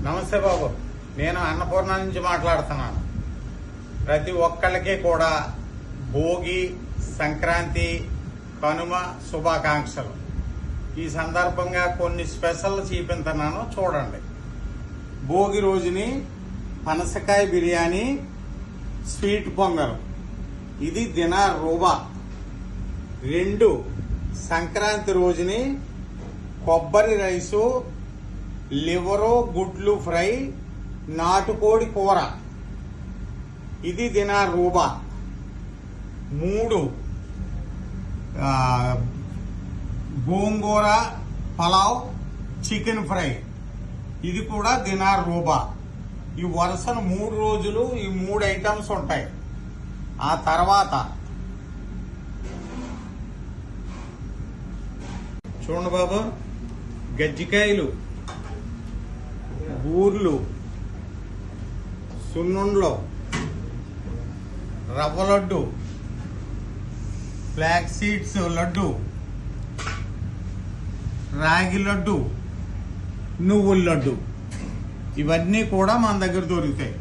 నమస్తే బాబు, నేను అన్నపూర్ణ నుంచి మాట్లాడుతున్నాను. ప్రతి ఒక్కళ్ళకి కూడా భోగి, సంక్రాంతి, కనుమ శుభాకాంక్షలు. ఈ సందర్భంగా కొన్ని స్పెషల్ చూపించున్నాను, చూడండి. భోగి రోజుని పనసకాయ బిర్యానీ, స్వీట్ పొంగల్, ఇది దినార్ రూబా. 2 సంక్రాంతి రోజుని కొబ్బరి రైసు, లివరు, గుడ్లు ఫ్రై, నాటుకోడి కూర, ఇది దినార్ రూబా. 3 గోంగూర పలావ్, చికెన్ ఫ్రై, ఇది కూడా దినార్ రూబా. ఈ వరుసను 3 రోజులు ఈ 3 ఐటమ్స్ ఉంటాయి. ఆ తర్వాత చూడండి బాబు, గజ్జికాయలు, బూర్లు, సున్నుండ్లు, రవ్వ లడ్డు, ఫ్లాక్ సీడ్స్ లడ్డు, రాగి లడ్డు, నువ్వుల లడ్డు, ఇవన్నీ కూడా మన దగ్గర దొరుకుతాయి.